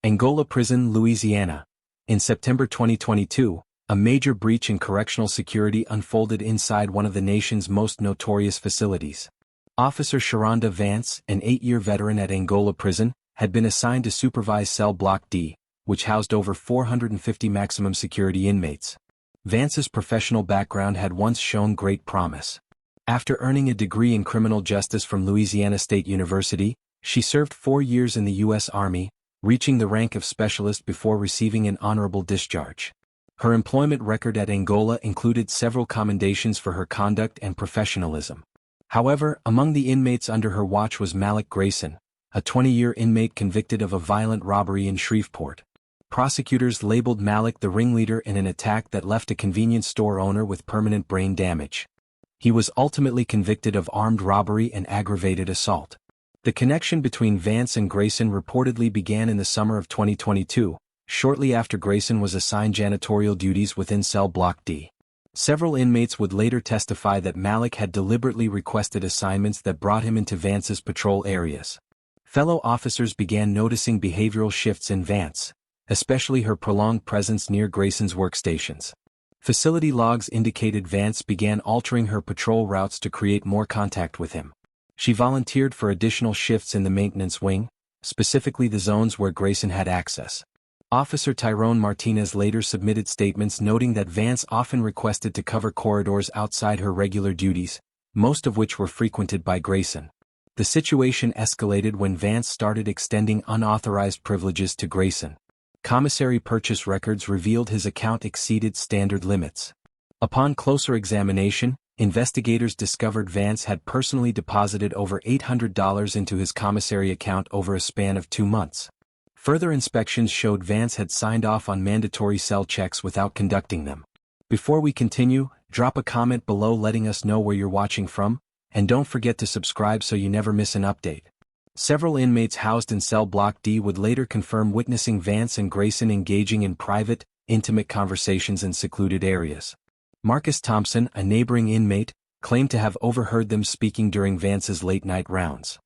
Angola Prison, Louisiana. In September 2022, a major breach in correctional security unfolded inside one of the nation's most notorious facilities. Officer Sharonda Vance, an 8-year veteran at Angola Prison, had been assigned to supervise Cell Block D, which housed over 450 maximum security inmates. Vance's professional background had once shown great promise. After earning a degree in criminal justice from Louisiana State University, she served 4 years in the U.S. Army, reaching the rank of specialist before receiving an honorable discharge. Her employment record at Angola included several commendations for her conduct and professionalism. However, among the inmates under her watch was Malik Grayson, a 20-year inmate convicted of a violent robbery in Shreveport. Prosecutors labeled Malik the ringleader in an attack that left a convenience store owner with permanent brain damage. He was ultimately convicted of armed robbery and aggravated assault. The connection between Vance and Grayson reportedly began in the summer of 2022, shortly after Grayson was assigned janitorial duties within Cell Block D. Several inmates would later testify that Malik had deliberately requested assignments that brought him into Vance's patrol areas. Fellow officers began noticing behavioral shifts in Vance, especially her prolonged presence near Grayson's workstations. Facility logs indicated Vance began altering her patrol routes to create more contact with him. She volunteered for additional shifts in the maintenance wing, specifically the zones where Grayson had access. Officer Tyrone Martinez later submitted statements noting that Vance often requested to cover corridors outside her regular duties, most of which were frequented by Grayson. The situation escalated when Vance started extending unauthorized privileges to Grayson. Commissary purchase records revealed his account exceeded standard limits. Upon closer examination, investigators discovered Vance had personally deposited over $800 into his commissary account over a span of 2 months. Further inspections showed Vance had signed off on mandatory cell checks without conducting them. Before we continue, drop a comment below letting us know where you're watching from, and don't forget to subscribe so you never miss an update. Several inmates housed in Cell Block D would later confirm witnessing Vance and Grayson engaging in private, intimate conversations in secluded areas. Marcus Thompson, a neighboring inmate, claimed to have overheard them speaking during Vance's late-night rounds.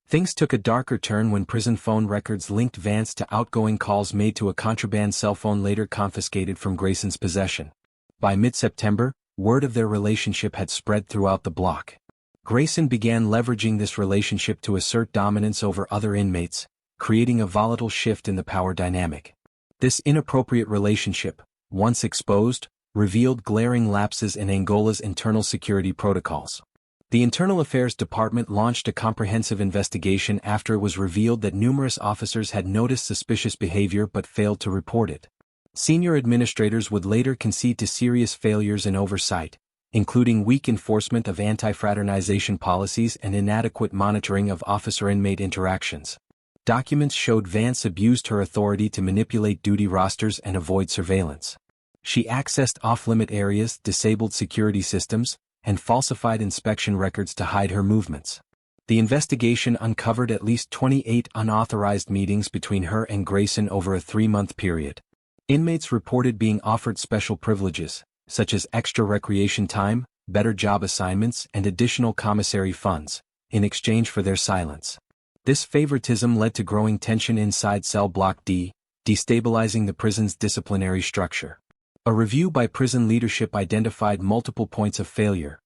Things took a darker turn when prison phone records linked Vance to outgoing calls made to a contraband cell phone later confiscated from Grayson's possession. By mid-September, word of their relationship had spread throughout the block. Grayson began leveraging this relationship to assert dominance over other inmates, creating a volatile shift in the power dynamic. This inappropriate relationship, once exposed, revealed glaring lapses in Angola's internal security protocols. The Internal Affairs Department launched a comprehensive investigation after it was revealed that numerous officers had noticed suspicious behavior but failed to report it. Senior administrators would later concede to serious failures in oversight, including weak enforcement of anti-fraternization policies and inadequate monitoring of officer-inmate interactions. Documents showed Vance abused her authority to manipulate duty rosters and avoid surveillance. She accessed off-limit areas, disabled security systems, and falsified inspection records to hide her movements. The investigation uncovered at least 28 unauthorized meetings between her and Grayson over a 3-month period. Inmates reported being offered special privileges, such as extra recreation time, better job assignments, and additional commissary funds, in exchange for their silence. This favoritism led to growing tension inside Cell Block D, destabilizing the prison's disciplinary structure. A review by prison leadership identified multiple points of failure: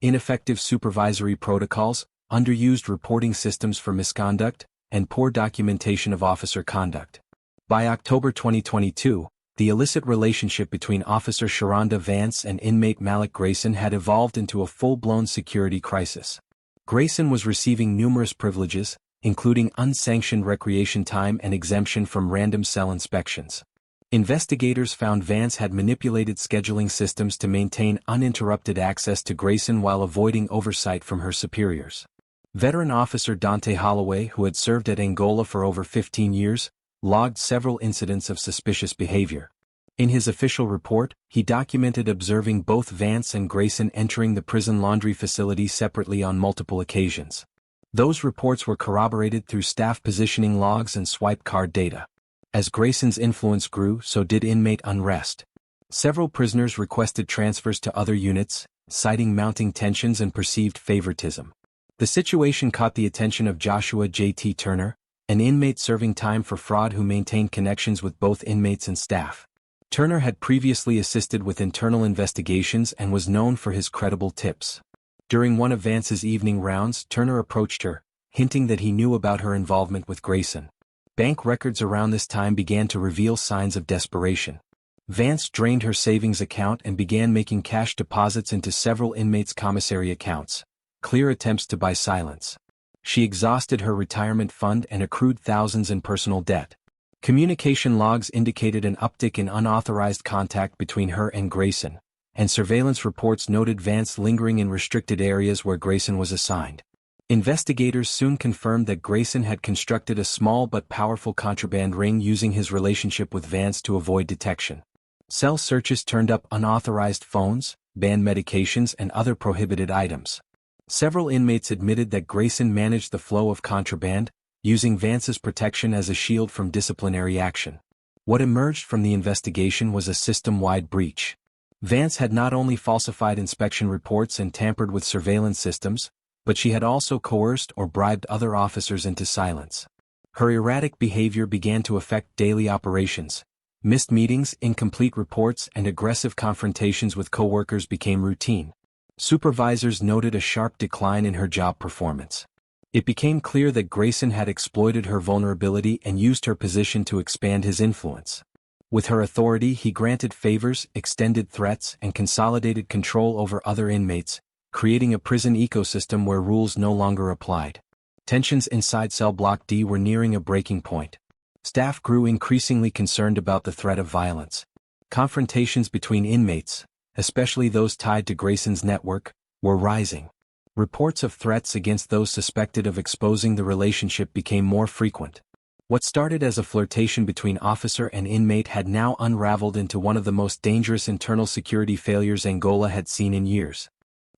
ineffective supervisory protocols, underused reporting systems for misconduct, and poor documentation of officer conduct. By October 2022, the illicit relationship between Officer Sharonda Vance and inmate Malik Grayson had evolved into a full-blown security crisis. Grayson was receiving numerous privileges, including unsanctioned recreation time and exemption from random cell inspections. Investigators found Vance had manipulated scheduling systems to maintain uninterrupted access to Grayson while avoiding oversight from her superiors. Veteran officer Dante Holloway, who had served at Angola for over 15 years, logged several incidents of suspicious behavior. In his official report, he documented observing both Vance and Grayson entering the prison laundry facility separately on multiple occasions. Those reports were corroborated through staff positioning logs and swipe card data. As Grayson's influence grew, so did inmate unrest. Several prisoners requested transfers to other units, citing mounting tensions and perceived favoritism. The situation caught the attention of Joshua J.T. Turner, an inmate serving time for fraud who maintained connections with both inmates and staff. Turner had previously assisted with internal investigations and was known for his credible tips. During one of Vance's evening rounds, Turner approached her, hinting that he knew about her involvement with Grayson. Bank records around this time began to reveal signs of desperation. Vance drained her savings account and began making cash deposits into several inmates' commissary accounts, clear attempts to buy silence. She exhausted her retirement fund and accrued thousands in personal debt. Communication logs indicated an uptick in unauthorized contact between her and Grayson, and surveillance reports noted Vance lingering in restricted areas where Grayson was assigned. Investigators soon confirmed that Grayson had constructed a small but powerful contraband ring using his relationship with Vance to avoid detection. Cell searches turned up unauthorized phones, banned medications and other prohibited items. Several inmates admitted that Grayson managed the flow of contraband, using Vance's protection as a shield from disciplinary action. What emerged from the investigation was a system-wide breach. Vance had not only falsified inspection reports and tampered with surveillance systems, but she had also coerced or bribed other officers into silence. Her erratic behavior began to affect daily operations. Missed meetings, incomplete reports, and aggressive confrontations with coworkers became routine. Supervisors noted a sharp decline in her job performance. It became clear that Grayson had exploited her vulnerability and used her position to expand his influence. With her authority, he granted favors, extended threats, and consolidated control over other inmates, creating a prison ecosystem where rules no longer applied. Tensions inside Cell Block D were nearing a breaking point. Staff grew increasingly concerned about the threat of violence. Confrontations between inmates, especially those tied to Grayson's network, were rising. Reports of threats against those suspected of exposing the relationship became more frequent. What started as a flirtation between officer and inmate had now unraveled into one of the most dangerous internal security failures Angola had seen in years.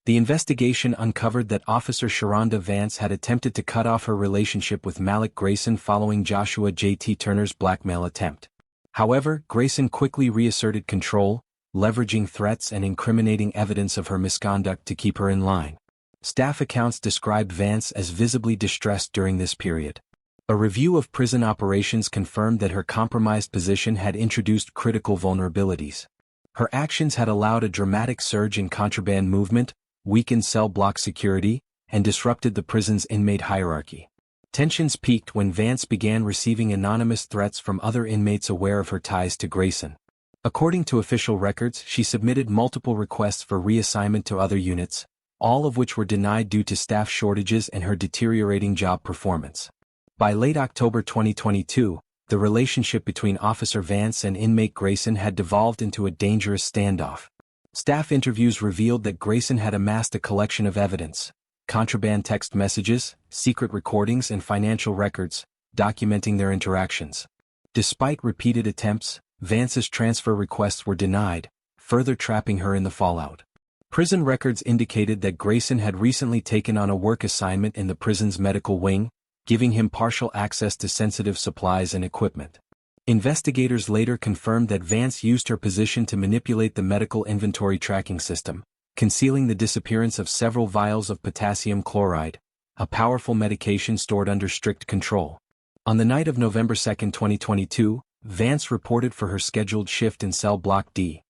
The investigation uncovered that Officer Sharonda Vance had attempted to cut off her relationship with Malik Grayson following Joshua J.T. Turner's blackmail attempt. However, Grayson quickly reasserted control, leveraging threats and incriminating evidence of her misconduct to keep her in line. Staff accounts described Vance as visibly distressed during this period. A review of prison operations confirmed that her compromised position had introduced critical vulnerabilities. Her actions had allowed a dramatic surge in contraband movement, weakened cell block security, and disrupted the prison's inmate hierarchy. Tensions peaked when Vance began receiving anonymous threats from other inmates aware of her ties to Grayson. According to official records, she submitted multiple requests for reassignment to other units, all of which were denied due to staff shortages and her deteriorating job performance. By late October 2022, the relationship between Officer Vance and inmate Grayson had devolved into a dangerous standoff. Staff interviews revealed that Grayson had amassed a collection of evidence, contraband text messages, secret recordings and financial records, documenting their interactions. Despite repeated attempts, Vance's transfer requests were denied, further trapping her in the fallout. Prison records indicated that Grayson had recently taken on a work assignment in the prison's medical wing, giving him partial access to sensitive supplies and equipment. Investigators later confirmed that Vance used her position to manipulate the medical inventory tracking system, concealing the disappearance of several vials of potassium chloride, a powerful medication stored under strict control. On the night of November 2, 2022, Vance reported for her scheduled shift in Cell Block D.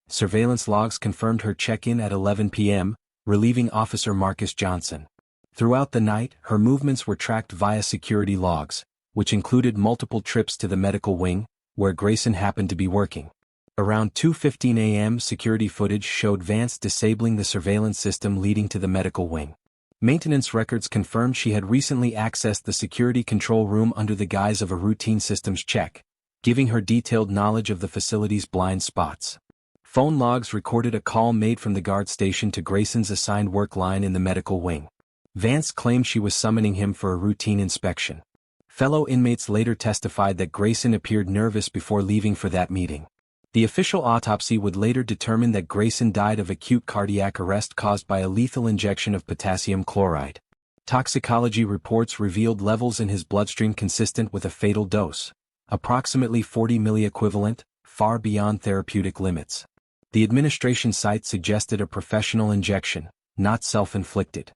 Surveillance logs confirmed her check-in at 11 p.m., relieving Officer Marcus Johnson. Throughout the night, her movements were tracked via security logs, which included multiple trips to the medical wing, where Grayson happened to be working. Around 2:15 a.m. security footage showed Vance disabling the surveillance system leading to the medical wing. Maintenance records confirmed she had recently accessed the security control room under the guise of a routine systems check, giving her detailed knowledge of the facility's blind spots. Phone logs recorded a call made from the guard station to Grayson's assigned work line in the medical wing. Vance claimed she was summoning him for a routine inspection. Fellow inmates later testified that Grayson appeared nervous before leaving for that meeting. The official autopsy would later determine that Grayson died of acute cardiac arrest caused by a lethal injection of potassium chloride. Toxicology reports revealed levels in his bloodstream consistent with a fatal dose, approximately 40 milliequivalent, far beyond therapeutic limits. The administration site suggested a professional injection, not self-inflicted.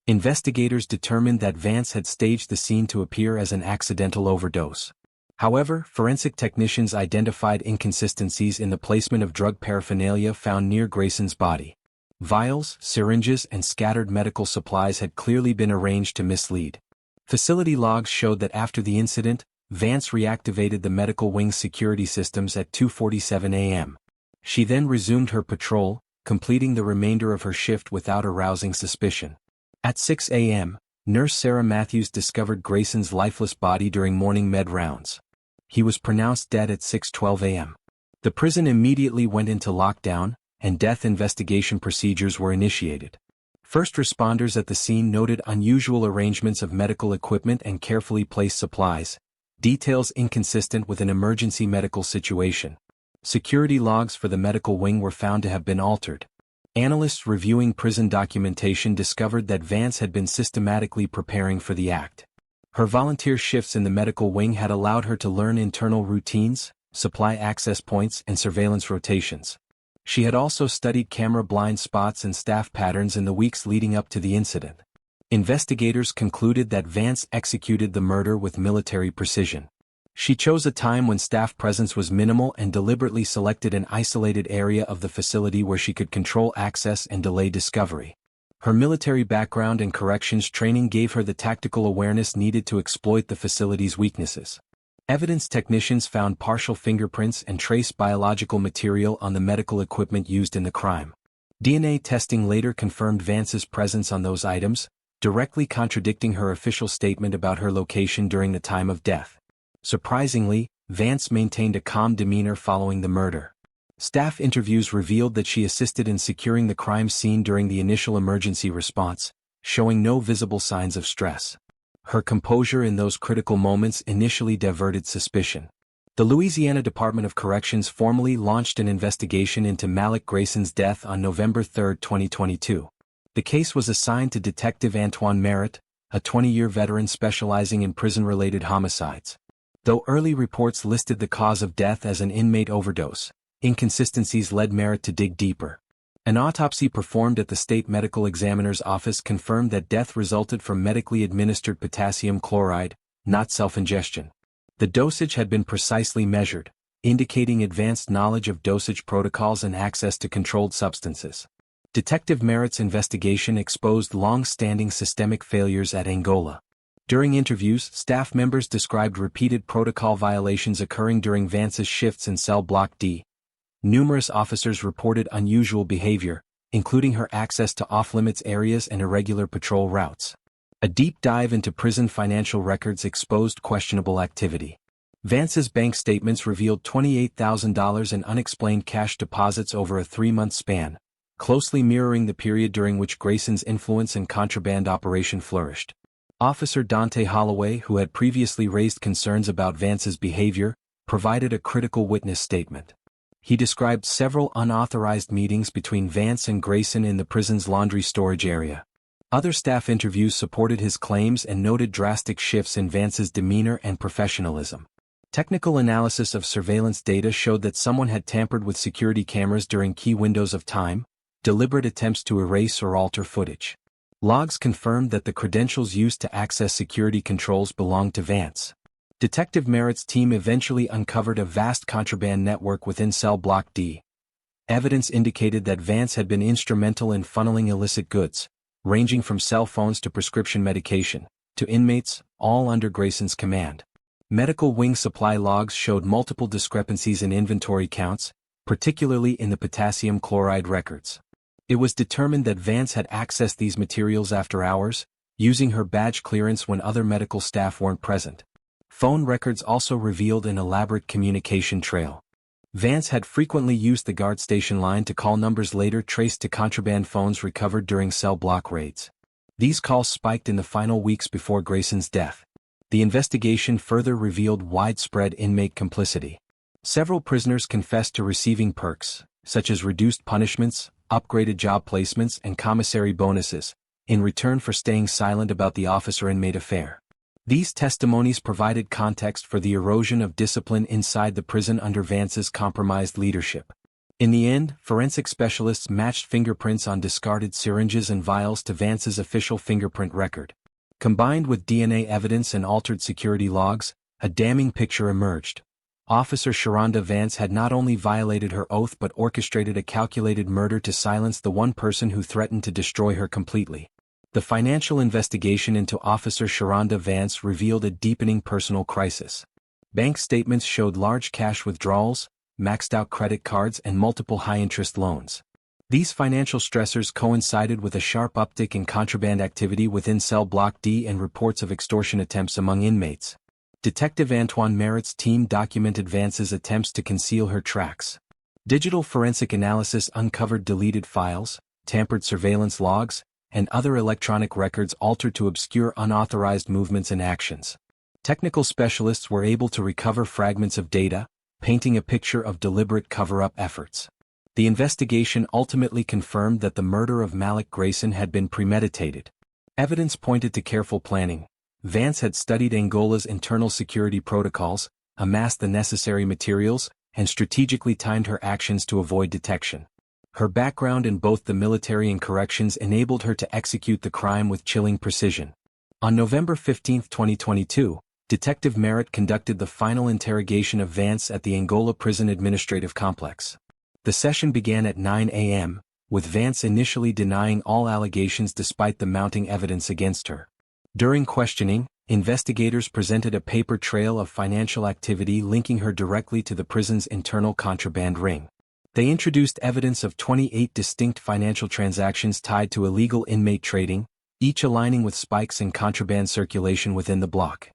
Investigators determined that Vance had staged the scene to appear as an accidental overdose. However, forensic technicians identified inconsistencies in the placement of drug paraphernalia found near Grayson's body. Vials, syringes, and scattered medical supplies had clearly been arranged to mislead. Facility logs showed that after the incident, Vance reactivated the medical wing's security systems at 2:47 a.m. She then resumed her patrol, completing the remainder of her shift without arousing suspicion. At 6 a.m., Nurse Sarah Matthews discovered Grayson's lifeless body during morning med rounds. He was pronounced dead at 6:12 a.m. The prison immediately went into lockdown, and death investigation procedures were initiated. First responders at the scene noted unusual arrangements of medical equipment and carefully placed supplies, details inconsistent with an emergency medical situation. Security logs for the medical wing were found to have been altered. Analysts reviewing prison documentation discovered that Vance had been systematically preparing for the act. Her volunteer shifts in the medical wing had allowed her to learn internal routines, supply access points, and surveillance rotations. She had also studied camera blind spots and staff patterns in the weeks leading up to the incident. Investigators concluded that Vance executed the murder with military precision. She chose a time when staff presence was minimal and deliberately selected an isolated area of the facility where she could control access and delay discovery. Her military background and corrections training gave her the tactical awareness needed to exploit the facility's weaknesses. Evidence technicians found partial fingerprints and trace biological material on the medical equipment used in the crime. DNA testing later confirmed Vance's presence on those items, directly contradicting her official statement about her location during the time of death. Surprisingly, Vance maintained a calm demeanor following the murder. Staff interviews revealed that she assisted in securing the crime scene during the initial emergency response, showing no visible signs of stress. Her composure in those critical moments initially diverted suspicion. The Louisiana Department of Corrections formally launched an investigation into Malik Grayson's death on November 3, 2022. The case was assigned to Detective Antoine Merritt, a 20-year veteran specializing in prison-related homicides. Though early reports listed the cause of death as an inmate overdose, inconsistencies led Merritt to dig deeper. An autopsy performed at the state medical examiner's office confirmed that death resulted from medically administered potassium chloride, not self-ingestion. The dosage had been precisely measured, indicating advanced knowledge of dosage protocols and access to controlled substances. Detective Merritt's investigation exposed long-standing systemic failures at Angola. During interviews, staff members described repeated protocol violations occurring during Vance's shifts in cell block D. Numerous officers reported unusual behavior, including her access to off-limits areas and irregular patrol routes. A deep dive into prison financial records exposed questionable activity. Vance's bank statements revealed $28,000 in unexplained cash deposits over a 3-month span, closely mirroring the period during which Grayson's influence and contraband operation flourished. Officer Dante Holloway, who had previously raised concerns about Vance's behavior, provided a critical witness statement. He described several unauthorized meetings between Vance and Grayson in the prison's laundry storage area. Other staff interviews supported his claims and noted drastic shifts in Vance's demeanor and professionalism. Technical analysis of surveillance data showed that someone had tampered with security cameras during key windows of time, deliberate attempts to erase or alter footage. Logs confirmed that the credentials used to access security controls belonged to Vance. Detective Merritt's team eventually uncovered a vast contraband network within cell block D. Evidence indicated that Vance had been instrumental in funneling illicit goods, ranging from cell phones to prescription medication, to inmates, all under Grayson's command. Medical wing supply logs showed multiple discrepancies in inventory counts, particularly in the potassium chloride records. It was determined that Vance had accessed these materials after hours, using her badge clearance when other medical staff weren't present. Phone records also revealed an elaborate communication trail. Vance had frequently used the guard station line to call numbers later traced to contraband phones recovered during cell block raids. These calls spiked in the final weeks before Grayson's death. The investigation further revealed widespread inmate complicity. Several prisoners confessed to receiving perks, such as reduced punishments, upgraded job placements, and commissary bonuses, in return for staying silent about the officer-inmate affair. These testimonies provided context for the erosion of discipline inside the prison under Vance's compromised leadership. In the end, forensic specialists matched fingerprints on discarded syringes and vials to Vance's official fingerprint record. Combined with DNA evidence and altered security logs, a damning picture emerged. Officer Sharonda Vance had not only violated her oath but orchestrated a calculated murder to silence the one person who threatened to destroy her completely. The financial investigation into Officer Sharonda Vance revealed a deepening personal crisis. Bank statements showed large cash withdrawals, maxed-out credit cards and multiple high-interest loans. These financial stressors coincided with a sharp uptick in contraband activity within Cell Block D and reports of extortion attempts among inmates. Detective Antoine Merritt's team documented Vance's attempts to conceal her tracks. Digital forensic analysis uncovered deleted files, tampered surveillance logs, and other electronic records altered to obscure unauthorized movements and actions. Technical specialists were able to recover fragments of data, painting a picture of deliberate cover-up efforts. The investigation ultimately confirmed that the murder of Malik Grayson had been premeditated. Evidence pointed to careful planning. Vance had studied Angola's internal security protocols, amassed the necessary materials, and strategically timed her actions to avoid detection. Her background in both the military and corrections enabled her to execute the crime with chilling precision. On November 15, 2022, Detective Merritt conducted the final interrogation of Vance at the Angola Prison Administrative Complex. The session began at 9 a.m., with Vance initially denying all allegations despite the mounting evidence against her. During questioning, investigators presented a paper trail of financial activity linking her directly to the prison's internal contraband ring. They introduced evidence of 28 distinct financial transactions tied to illegal inmate trading, each aligning with spikes in contraband circulation within the block.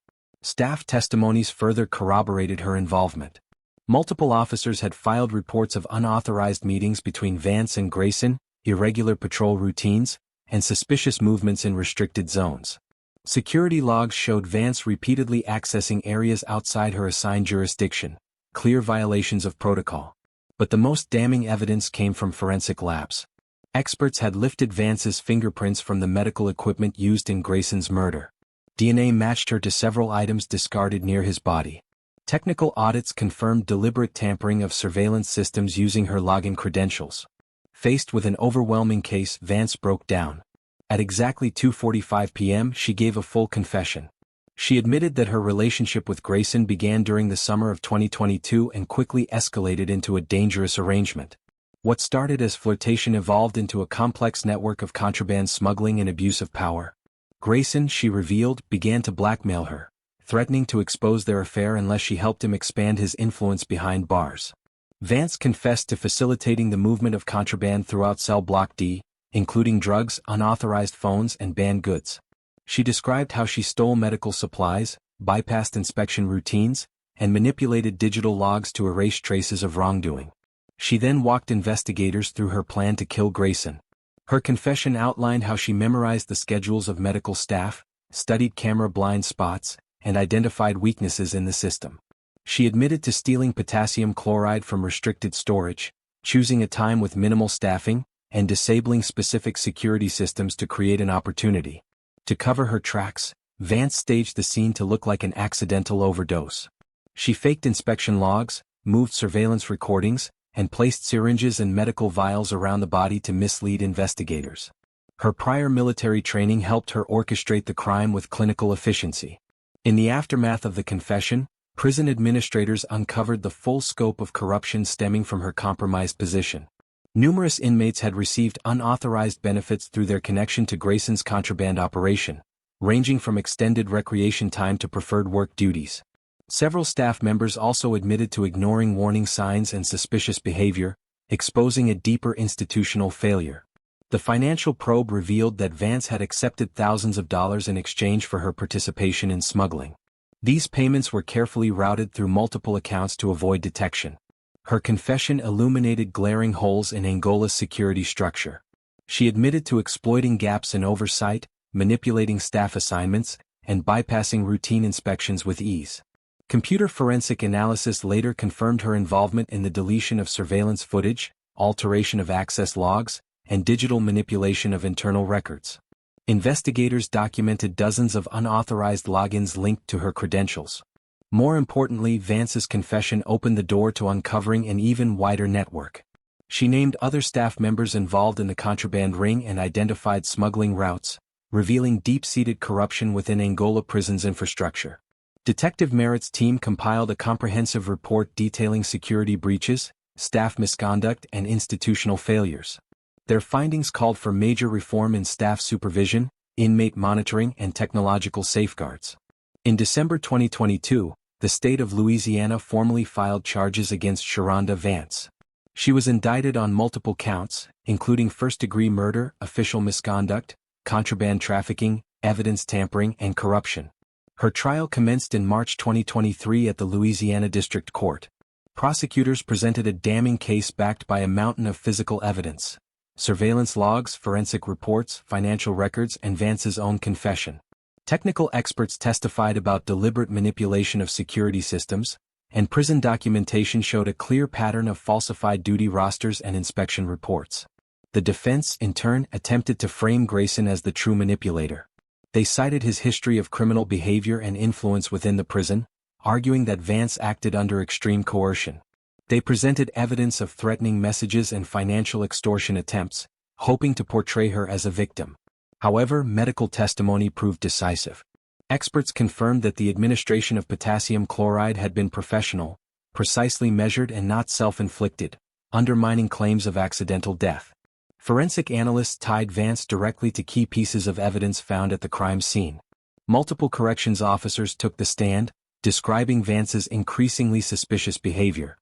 Staff testimonies further corroborated her involvement. Multiple officers had filed reports of unauthorized meetings between Vance and Grayson, irregular patrol routines, and suspicious movements in restricted zones. Security logs showed Vance repeatedly accessing areas outside her assigned jurisdiction, clear violations of protocol. But the most damning evidence came from forensic labs. Experts had lifted Vance's fingerprints from the medical equipment used in Grayson's murder. DNA matched her to several items discarded near his body. Technical audits confirmed deliberate tampering of surveillance systems using her login credentials. Faced with an overwhelming case, Vance broke down. At exactly 2:45 p.m., she gave a full confession. She admitted that her relationship with Grayson began during the summer of 2022 and quickly escalated into a dangerous arrangement. What started as flirtation evolved into a complex network of contraband smuggling and abuse of power. Grayson, she revealed, began to blackmail her, threatening to expose their affair unless she helped him expand his influence behind bars. Vance confessed to facilitating the movement of contraband throughout Cell Block D, including drugs, unauthorized phones, and banned goods. She described how she stole medical supplies, bypassed inspection routines, and manipulated digital logs to erase traces of wrongdoing. She then walked investigators through her plan to kill Grayson. Her confession outlined how she memorized the schedules of medical staff, studied camera blind spots, and identified weaknesses in the system. She admitted to stealing potassium chloride from restricted storage, choosing a time with minimal staffing, and disabling specific security systems to create an opportunity. To cover her tracks, Vance staged the scene to look like an accidental overdose. She faked inspection logs, moved surveillance recordings, and placed syringes and medical vials around the body to mislead investigators. Her prior military training helped her orchestrate the crime with clinical efficiency. In the aftermath of the confession, prison administrators uncovered the full scope of corruption stemming from her compromised position. Numerous inmates had received unauthorized benefits through their connection to Grayson's contraband operation, ranging from extended recreation time to preferred work duties. Several staff members also admitted to ignoring warning signs and suspicious behavior, exposing a deeper institutional failure. The financial probe revealed that Vance had accepted thousands of dollars in exchange for her participation in smuggling. These payments were carefully routed through multiple accounts to avoid detection. Her confession illuminated glaring holes in Angola's security structure. She admitted to exploiting gaps in oversight, manipulating staff assignments, and bypassing routine inspections with ease. Computer forensic analysis later confirmed her involvement in the deletion of surveillance footage, alteration of access logs, and digital manipulation of internal records. Investigators documented dozens of unauthorized logins linked to her credentials. More importantly, Vance's confession opened the door to uncovering an even wider network. She named other staff members involved in the contraband ring and identified smuggling routes, revealing deep-seated corruption within Angola Prison's infrastructure. Detective Merritt's team compiled a comprehensive report detailing security breaches, staff misconduct, and institutional failures. Their findings called for major reform in staff supervision, inmate monitoring, and technological safeguards. In December 2022, the state of Louisiana formally filed charges against Sharonda Vance. She was indicted on multiple counts, including first-degree murder, official misconduct, contraband trafficking, evidence tampering, and corruption. Her trial commenced in March 2023 at the Louisiana District Court. Prosecutors presented a damning case backed by a mountain of physical evidence: surveillance logs, forensic reports, financial records, and Vance's own confession. Technical experts testified about deliberate manipulation of security systems, and prison documentation showed a clear pattern of falsified duty rosters and inspection reports. The defense, in turn, attempted to frame Grayson as the true manipulator. They cited his history of criminal behavior and influence within the prison, arguing that Vance acted under extreme coercion. They presented evidence of threatening messages and financial extortion attempts, hoping to portray her as a victim. However, medical testimony proved decisive. Experts confirmed that the administration of potassium chloride had been professional, precisely measured, and not self-inflicted, undermining claims of accidental death. Forensic analysts tied Vance directly to key pieces of evidence found at the crime scene. Multiple corrections officers took the stand, describing Vance's increasingly suspicious behavior.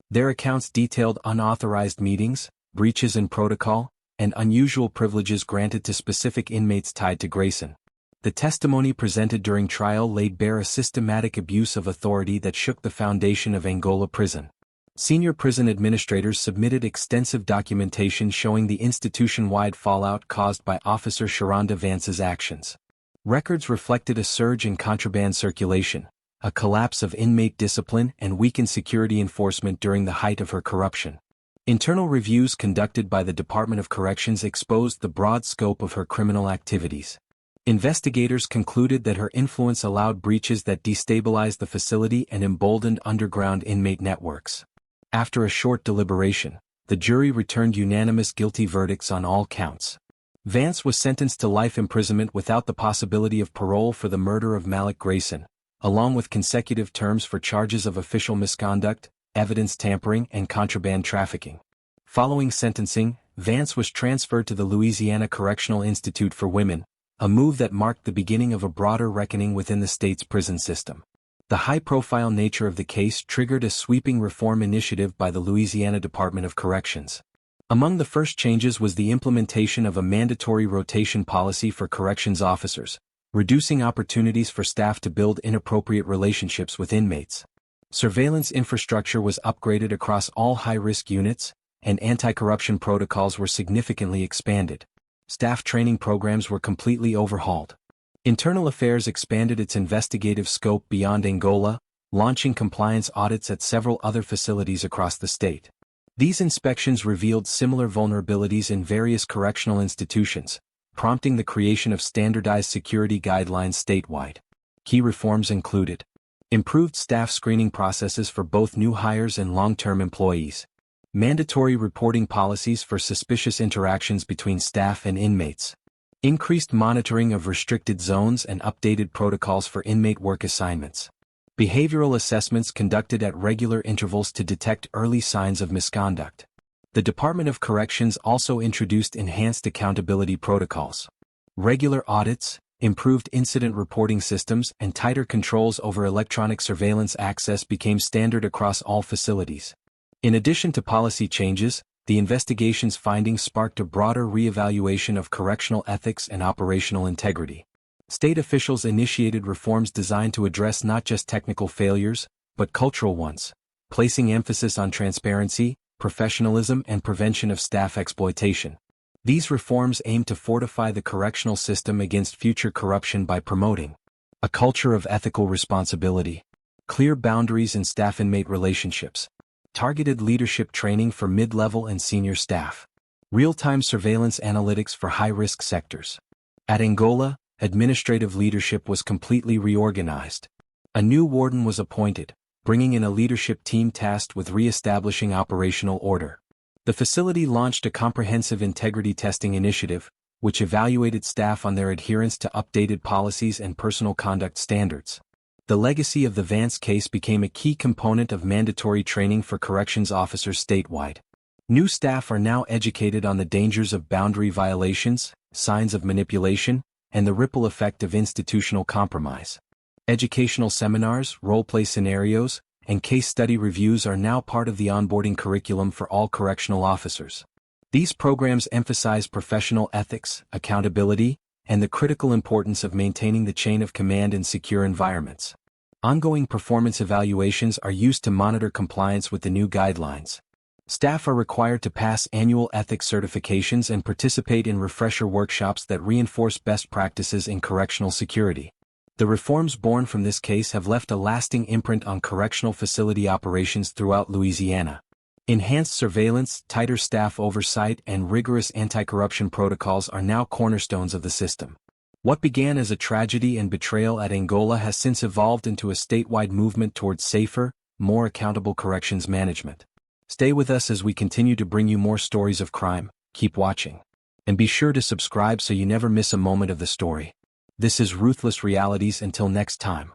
Their accounts detailed unauthorized meetings, breaches in protocol, and unusual privileges granted to specific inmates tied to Grayson. The testimony presented during trial laid bare a systematic abuse of authority that shook the foundation of Angola Prison. Senior prison administrators submitted extensive documentation showing the institution-wide fallout caused by Officer Sharonda Vance's actions. Records reflected a surge in contraband circulation, a collapse of inmate discipline, and weakened security enforcement during the height of her corruption. Internal reviews conducted by the Department of Corrections exposed the broad scope of her criminal activities. Investigators concluded that her influence allowed breaches that destabilized the facility and emboldened underground inmate networks. After a short deliberation, the jury returned unanimous guilty verdicts on all counts. Vance was sentenced to life imprisonment without the possibility of parole for the murder of Malik Grayson, along with consecutive terms for charges of official misconduct, evidence tampering, and contraband trafficking. Following sentencing, Vance was transferred to the Louisiana Correctional Institute for Women, a move that marked the beginning of a broader reckoning within the state's prison system. The high-profile nature of the case triggered a sweeping reform initiative by the Louisiana Department of Corrections. Among the first changes was the implementation of a mandatory rotation policy for corrections officers, reducing opportunities for staff to build inappropriate relationships with inmates. Surveillance infrastructure was upgraded across all high-risk units, and anti-corruption protocols were significantly expanded. Staff training programs were completely overhauled. Internal Affairs expanded its investigative scope beyond Angola, launching compliance audits at several other facilities across the state. These inspections revealed similar vulnerabilities in various correctional institutions, prompting the creation of standardized security guidelines statewide. Key reforms included improved staff screening processes for both new hires and long-term employees, mandatory reporting policies for suspicious interactions between staff and inmates, increased monitoring of restricted zones and updated protocols for inmate work assignments, behavioral assessments conducted at regular intervals to detect early signs of misconduct. The Department of Corrections also introduced enhanced accountability protocols. Regular audits, improved incident reporting systems, and tighter controls over electronic surveillance access became standard across all facilities. In addition to policy changes, the investigation's findings sparked a broader reevaluation of correctional ethics and operational integrity. State officials initiated reforms designed to address not just technical failures, but cultural ones, placing emphasis on transparency, professionalism, and prevention of staff exploitation. These reforms aim to fortify the correctional system against future corruption by promoting a culture of ethical responsibility, clear boundaries in staff-inmate relationships, targeted leadership training for mid-level and senior staff, real-time surveillance analytics for high-risk sectors. At Angola, administrative leadership was completely reorganized. A new warden was appointed, bringing in a leadership team tasked with re-establishing operational order. The facility launched a comprehensive integrity testing initiative, which evaluated staff on their adherence to updated policies and personal conduct standards. The legacy of the Vance case became a key component of mandatory training for corrections officers statewide. New staff are now educated on the dangers of boundary violations, signs of manipulation, and the ripple effect of institutional compromise. Educational seminars, role-play scenarios, and case study reviews are now part of the onboarding curriculum for all correctional officers. These programs emphasize professional ethics, accountability, and the critical importance of maintaining the chain of command in secure environments. Ongoing performance evaluations are used to monitor compliance with the new guidelines. Staff are required to pass annual ethics certifications and participate in refresher workshops that reinforce best practices in correctional security. The reforms born from this case have left a lasting imprint on correctional facility operations throughout Louisiana. Enhanced surveillance, tighter staff oversight, and rigorous anti-corruption protocols are now cornerstones of the system. What began as a tragedy and betrayal at Angola has since evolved into a statewide movement towards safer, more accountable corrections management. Stay with us as we continue to bring you more stories of crime. Keep watching. And be sure to subscribe so you never miss a moment of the story. This is Ruthless Realities. Until next time.